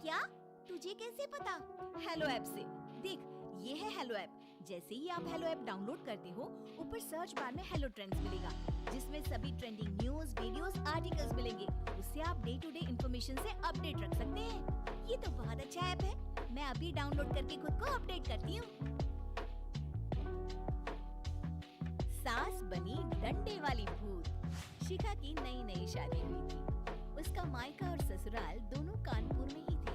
क्या? तुझे कैसे पता? हेलो ऐप से। देख, ये है हेलो ऐप। जैसे ही आप हेलो ऐप डाउनलोड करते हो, ऊपर सर्च बार में हेलो ट्रेंड्स मिलेगा, जिसमें सभी ट्रेंडिंग न्यूज, वीडियोस, आर्टिकल्स मिलेंगे। उससे आप डे टू डे इन्फॉर्मेशन से अपडेट रख सकते हैं। ये तो बहुत अच्छा ऐप है। मैं अभी डाउनलोड करके खुद को अपडेट करती हूँ। सास बनी डंडे वाली भूत। शिखा की नई नई शादी हुई थी। उसका मायका और ससुराल दोनों कानपुर में ही थे,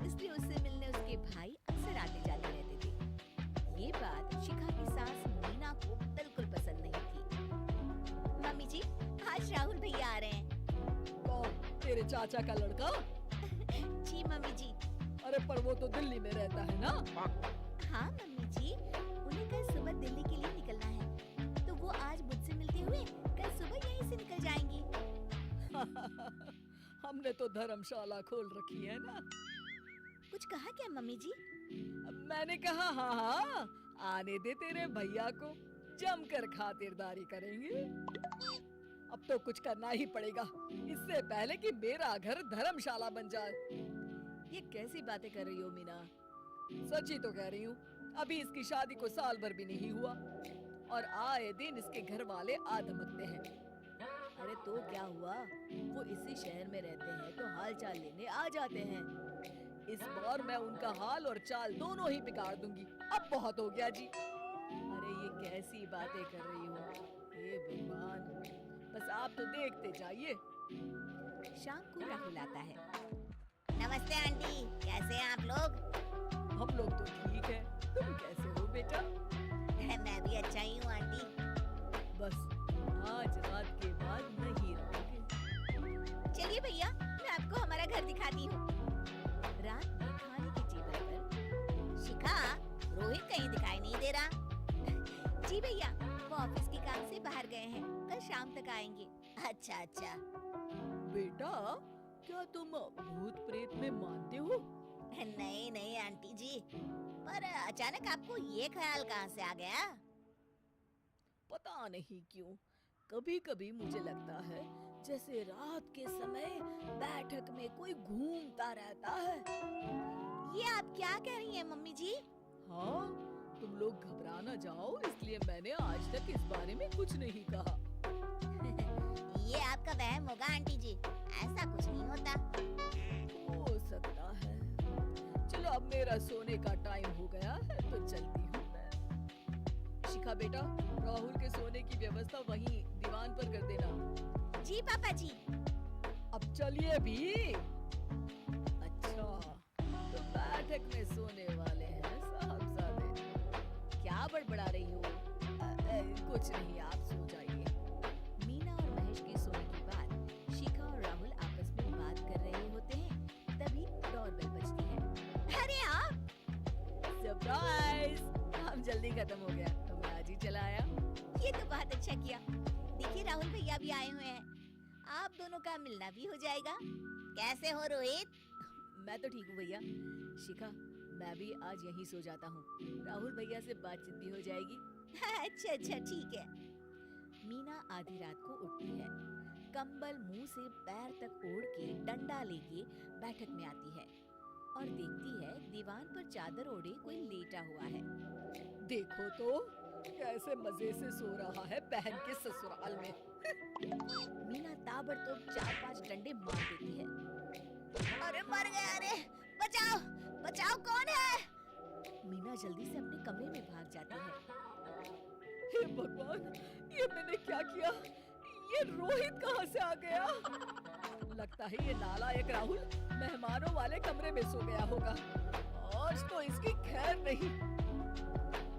इसलिए उससे मिलने उसके भाई अक्सर आते जाते रहते थे। ये बात शिखा की सास मीना को बिल्कुल पसंद नहीं थी। मम्मी जी, आज राहुल भैया आ रहे हैं। कौन? तेरे चाचा का लड़का? जी मम्मी जी। अरे पर वो तो दिल्ली में रहता है ना? हाँ मम्मी जी, उन्हें कल सुबह दिल्ली के लिए निकलना है, तो वो आज मुझसे मिलते हुए कल सुबह यहीं से निकल जाएंगी। हमने तो धर्मशाला खोल रखी है ना। कुछ कहा क्या मम्मी जी? मैंने कहा हाँ, आने दे तेरे भैया को, जमकर खातिरदारी करेंगे। अब तो कुछ करना ही पड़ेगा, इससे पहले कि मेरा घर धर्मशाला बन जाए। ये कैसी बातें कर रही हो मीना? सच ही तो कह रही हूँ। अभी इसकी शादी को साल भर भी नहीं हुआ और आए दिन इसके घर वाले आ धमकते हैं। अरे तो क्या हुआ? वो इसी शहर में रहते हैं तो हाल चाल लेने आ जाते हैं। इस बार मैं उनका हाल और चाल दोनों ही बिगाड़ दूंगी। अब बहुत हो गया जी। अरे ये कैसी बातें कर रही हो? हे भगवान, बस आप तो देखते जाइए। शाम को राहुल आता है। नमस्ते आंटी, कैसे हैं आप लोग? हम लोग तो ठीक है, तुम कैसे हो बेटा? मैं भी अच्छा ही हूँ आंटी। बस आज रात के बाद नहीं रहोगे। चलिए भैया, मैं आपको हमारा घर दिखाती हूँ। रात में खाने की टेबल पर शिखा, रोहित कहीं दिखाई नहीं दे रहा। जी भैया, वो ऑफिस के काम से बाहर गए हैं, कल शाम तक आएंगे। अच्छा अच्छा। बेटा, क्या तुम भूत प्रेत में मानते हो? नहीं नहीं आंटी जी, पर अचानक आपको ये ख्याल कहाँ से आ गया? पता नहीं क्यों, कभी कभी मुझे लगता है जैसे रात के समय बैठक में कोई घूमता रहता है। ये आप क्या कह रही हैं मम्मी जी? हाँ, तुम लोग घबरा ना जाओ, इसलिए मैंने आज तक इस बारे में कुछ नहीं कहा। ये आपका वहम होगा आंटी जी, ऐसा कुछ नहीं होता। हो सकता है। चलो अब मेरा सोने का टाइम हो गया है तो चलती हूँ मैं। शिखा बेटा, राहुल के सोने की व्यवस्था वहीं दीवान पर कर देना। जी पापा जी। अब चलिए भी। अच्छा, तो बैठक में सोने वाले हैं साहबजादे। क्या बड़बड़ा रही हो? कुछ नहीं, आप सो जाइए। मीना और महेश के सोने के बाद शिखा और राहुल आपस में बात कर रहे होते हैं, तभी डोरबेल बजती है। अरे आप! सरप्राइज! काम जल्दी खत्म हो गया तो मैं आज ही चला आया। ये तो बहुत अच्छा किया। देखिए राहुल भैया भी आए हुए हैं, आप दोनों का मिलना भी हो जाएगा। कैसे हो रोहित? मैं तो ठीक हूँ भैया। शिखा, मैं भी आज यहीं सो जाता हूँ, राहुल भैया से बातचीत भी हो जाएगी। अच्छा अच्छा, ठीक है। मीना आधी रात को उठती है, कंबल मुंह से पैर तक ओढ़ के डंडा लेके बैठक में आती है और देखती है दीवान पर चादर ओढ़े कोई लेटा हुआ है। देखो तो कैसे मजे से सो रहा है बहन के ससुराल में। मीना ताबड़तोड़ 4-5 डंडे मार देती है। अरे मर गया! अरे बचाओ बचाओ, कौन है? मीना जल्दी से अपने कमरे में भाग जाती है। हे भगवान, ये मैंने क्या किया? ये रोहित कहाँ से आ गया? लगता है ये नालायक राहुल मेहमानों वाले कमरे में सो गया होगा। आज तो इसकी खैर नहीं।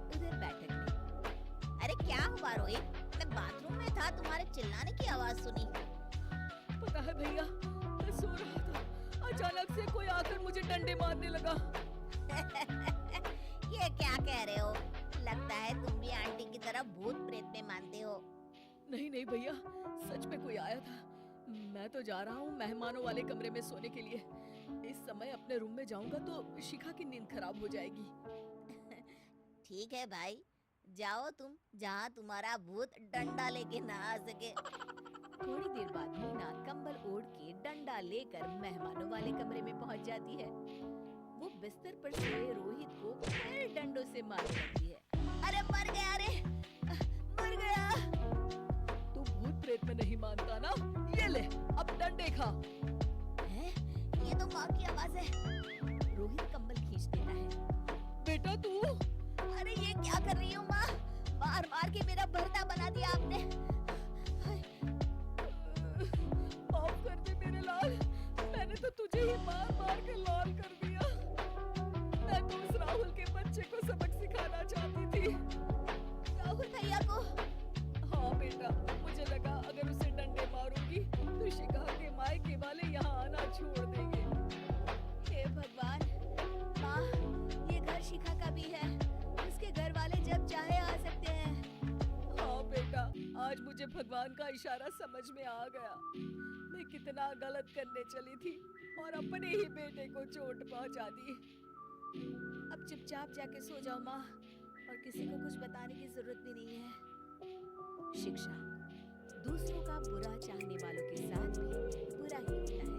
उधर बैठक में, अरे क्या हुआ रोहित? मैं बाथरूम में था, तुम्हारे चिल्लाने की आवाज सुनी। पता है भैया, मैं सो रहा था, अचानक से कोई आकर मुझे डंडे मारने लगा। ये क्या कह रहे हो? लगता है तुम भी आंटी की तरह भूत प्रेत में मानते हो। नहीं नहीं भैया, सच में कोई आया था। मैं तो जा रहा हूँ मेहमानों वाले कमरे में सोने के लिए। इस समय अपने रूम में जाऊंगा तो शिखा की नींद खराब हो जाएगी। ठीक है भाई, जाओ तुम जहाँ तुम्हारा भूत डंडा लेके ना आ सके। थोड़ी देर बाद मीना कंबल ओढ़ के डंडा लेकर मेहमानों वाले कमरे में पहुंच जाती है। वो बिस्तर पर सोए रोहित को फिर डंडों से मारने लगती है। अरे मर गया रे, मर गया। तू भूत प्रेत में नहीं मानता ना? ये ले, अब डंडे खा। हैं? ये तो माँ की आवाज है। रोहित कंबल खींच देता है। बेटा तू अरे ये क्या कर रही हो माँ? मार मार के मेरा भरता बना दिया आपने। माफ कर दे मेरे लाल, मैंने तो तुझे ही मार मार के लाल कर दिया। मैं तो उस राहुल के बच्चे को सबक सिखाना चाहती थी। राहुल भैया को? हाँ बेटा, मुझे लगा अगर उसे डंडे मारूंगी तो शिखा के मायके वाले यहाँ आना छोड़ देंगे। हे भगवान, माँ ये घर शिखा का भी है। उसके घर वाले जब चाहे आ सकते हैं। हाँ बेटा, आज मुझे भगवान का इशारा समझ में आ गया। मैं कितना गलत करने चली थी और अपने ही बेटे को चोट पहुंचा दी। अब चुपचाप जाके सो जाओ माँ, और किसी को कुछ बताने की जरूरत भी नहीं है। शिक्षा दूसरों का बुरा चाहने वालों के साथ भी बुरा ही होता है।